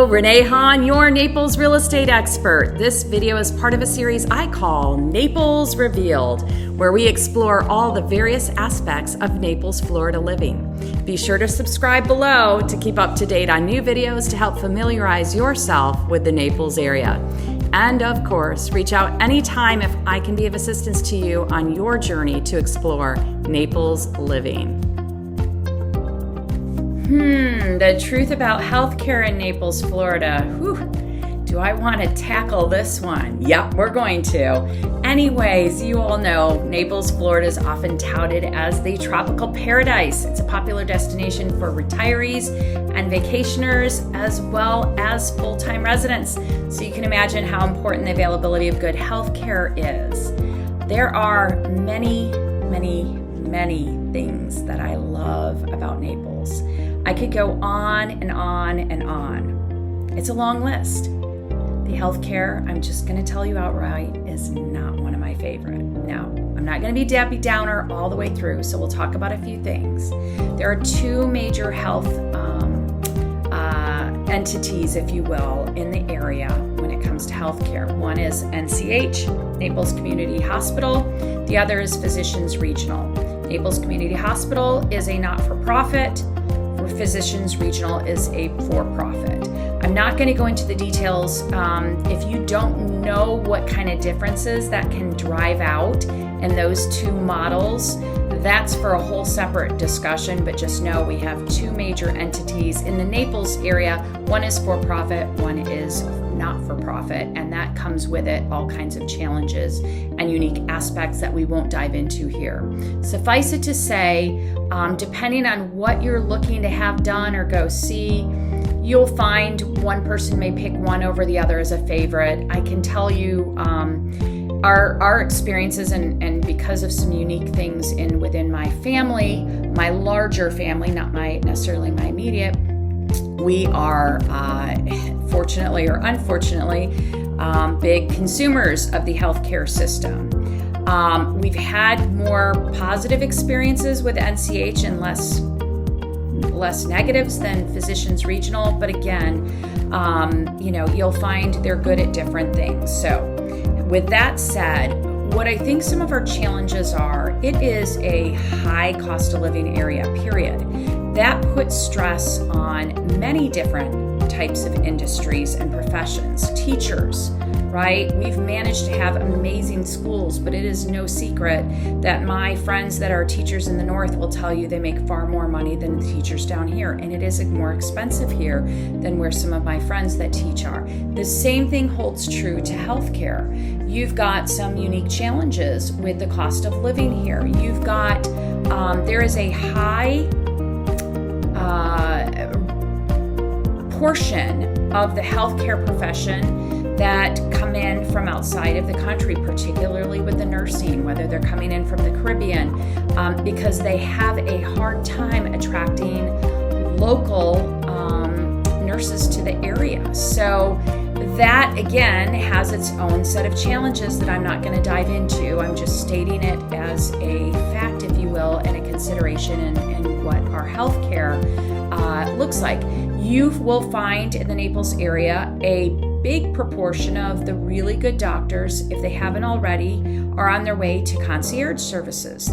Renee Hahn, your Naples Real Estate Expert. This video is part of a series I call Naples Revealed, where we explore all the various aspects of Naples, Florida living. Be sure to subscribe below to keep up to date on new videos to help familiarize yourself with the Naples area. And of course, reach out anytime if I can be of assistance to you on your journey to explore Naples living. The truth about healthcare in Naples, Florida. Do I want to tackle this one? Yep, we're going to. Anyways, you all know Naples, Florida is often touted as the tropical paradise. It's a popular destination for retirees and vacationers, as well as full-time residents. So you can imagine how important the availability of good healthcare is. There are many things that I love about Naples. I could go on and on and on. It's a long list. The healthcare, I'm just going to tell you outright, is not one of my favorite. Now, I'm not going to be Debbie Downer all the way through, so we'll talk about a few things. There are two major health entities, if you will, in the area when it comes to healthcare. One is NCH, Naples Community Hospital. The other is Physicians Regional. Naples Community Hospital is a not-for-profit. Physicians Regional is a for-profit. I'm not going to go into the details. If you don't know what kind of differences that can drive out in those two models, that's for a whole separate discussion, but just know we have two major entities in the Naples area. One is for-profit, one is not-for-profit, and that comes with it all kinds of challenges and unique aspects that we won't dive into here. Suffice it to say, depending on what you're looking to have done or go see, you'll find one person may pick one over the other as a favorite. I can tell you our experiences, and because of some unique things within my family, my larger family, not necessarily my immediate, we are fortunately or unfortunately big consumers of the healthcare system. We've had more positive experiences with NCH and less negatives than Physicians Regional, but again, you'll find they're good at different things. So with that said, what I think some of our challenges are, it is a high cost of living area, period. That puts stress on many different types of industries and professions. Teachers, right? We've managed to have amazing schools, but it is no secret that my friends that are teachers in the north will tell you they make far more money than the teachers down here, and it is more expensive here than where some of my friends that teach are. The same thing holds true to healthcare. You've got some unique challenges with the cost of living here. You've got, there is a high portion of the healthcare profession that come in from outside of the country, particularly with the nursing, whether they're coming in from the Caribbean, because they have a hard time attracting local nurses to the area. So that, again, has its own set of challenges that I'm not going to dive into. I'm just stating it as a fact, if you will, and a consideration in what our healthcare looks like. You will find in the Naples area a big proportion of the really good doctors, if they haven't already, are on their way to concierge services.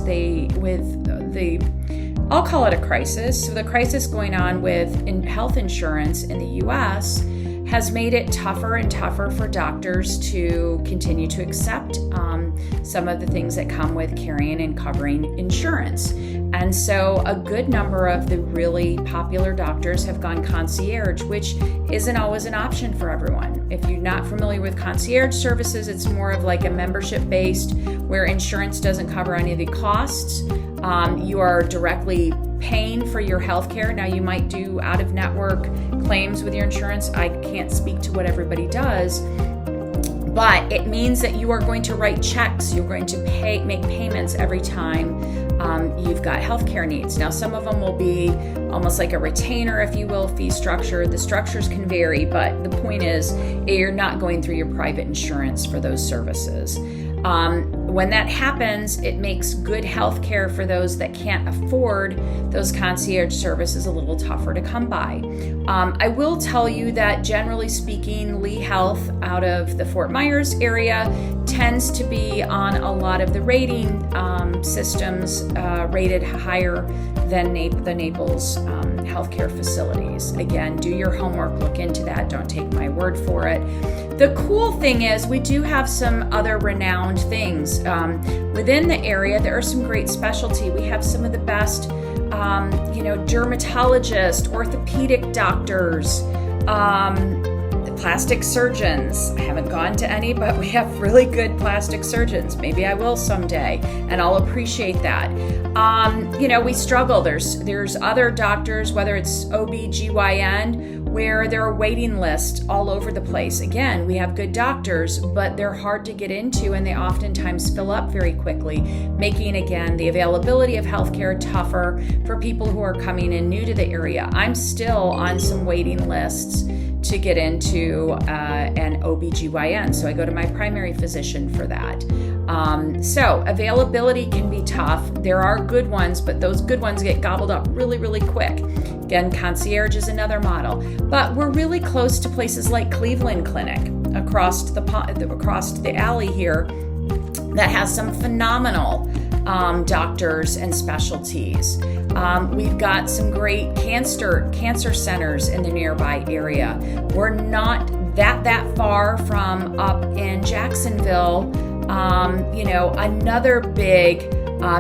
I'll call it a crisis. So the crisis going on with health insurance in the U.S. has made it tougher and tougher for doctors to continue to accept some of the things that come with carrying and covering insurance. And so a good number of the really popular doctors have gone concierge, which isn't always an option for everyone. If you're not familiar with concierge services, it's more of like a membership-based where insurance doesn't cover any of the costs. You are directly paying for your health care. Now, you might do out-of-network claims with your insurance. I can't speak to what everybody does, but it means that you are going to write checks. You're going to make payments every time you've got healthcare needs. Now, some of them will be almost like a retainer, if you will, fee structure. The structures can vary, but the point is you're not going through your private insurance for those services. When that happens, it makes good health care for those that can't afford those concierge services a little tougher to come by. I will tell you that generally speaking, Lee Health out of the Fort Myers area tends to be on a lot of the rating systems rated higher than the Naples healthcare facilities. Again, do your homework, look into that, don't take my word for it. The cool thing is we do have some other renowned things. Within the area, there are some great specialty. We have some of the best, dermatologists, orthopedic doctors, plastic surgeons. I haven't gone to any, but we have really good plastic surgeons. Maybe I will someday, and I'll appreciate that. We struggle. There's other doctors, whether it's OB/GYN, where there are waiting lists all over the place. Again, we have good doctors, but they're hard to get into, and they oftentimes fill up very quickly, making, again, the availability of healthcare tougher for people who are coming in new to the area. I'm still on some waiting lists to get into an OB/GYN, so I go to my primary physician for that. So availability can be tough. There are good ones, but those good ones get gobbled up really, really quick. Again, concierge is another model, but we're really close to places like Cleveland Clinic across the alley here that has some phenomenal doctors and specialties. We've got some great cancer centers in the nearby area. We're not that far from up in Jacksonville. Another big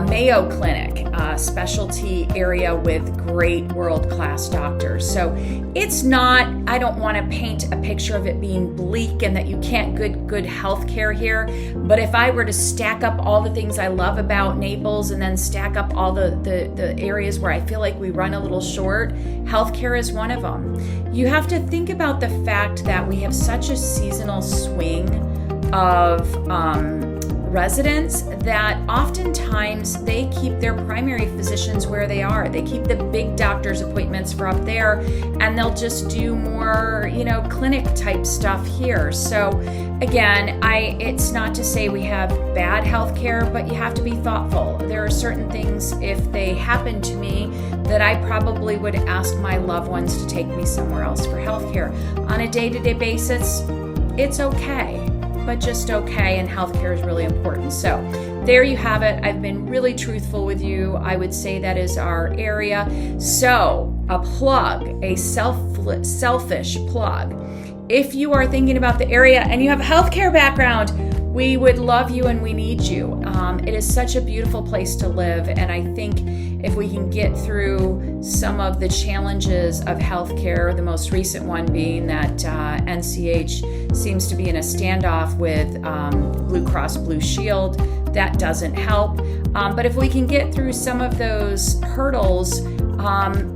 Mayo Clinic specialty area with great world-class doctors. So it's not, I don't want to paint a picture of it being bleak and that you can't get good health care here. But if I were to stack up all the things I love about Naples and then stack up all the areas where I feel like we run a little short, healthcare is one of them. You have to think about the fact that we have such a seasonal swing of residents that oftentimes they keep their primary physicians where they are. They keep the big doctor's appointments for up there, and they'll just do more, clinic type stuff here. So again, it's not to say we have bad healthcare, but you have to be thoughtful. There are certain things, if they happen to me, that I probably would ask my loved ones to take me somewhere else for healthcare. On a day-to-day basis, it's okay, but just okay, and healthcare is really important. So there you have it. I've been really truthful with you. I would say that is our area. So a plug, a selfish plug. If you are thinking about the area and you have a healthcare background, we would love you and we need you. It is such a beautiful place to live, and I think if we can get through some of the challenges of healthcare, the most recent one being that NCH seems to be in a standoff with Blue Cross Blue Shield, that doesn't help. But if we can get through some of those hurdles,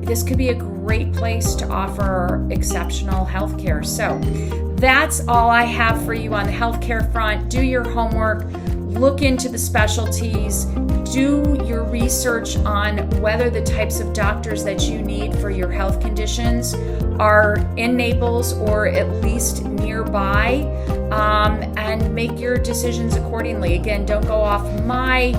this could be a great place to offer exceptional healthcare. So that's all I have for you on the healthcare front. Do your homework, look into the specialties, do your research on whether the types of doctors that you need for your health conditions are in Naples or at least nearby, and make your decisions accordingly. Again, don't go off my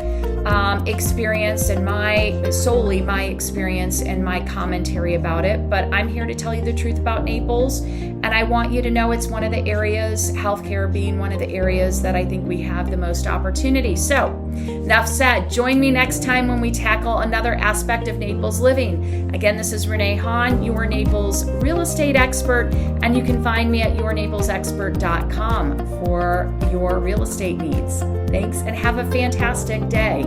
experience and solely my experience and my commentary about it, but I'm here to tell you the truth about Naples, and I want you to know it's one of the areas, healthcare being one of the areas that I think we have the most opportunity. So enough said. Join me next time when we tackle another aspect of Naples living. Again, this is Renee Hahn, your Naples Real Estate Expert, and you can find me at yournaplesexpert.com for your real estate needs. Thanks, and have a fantastic day.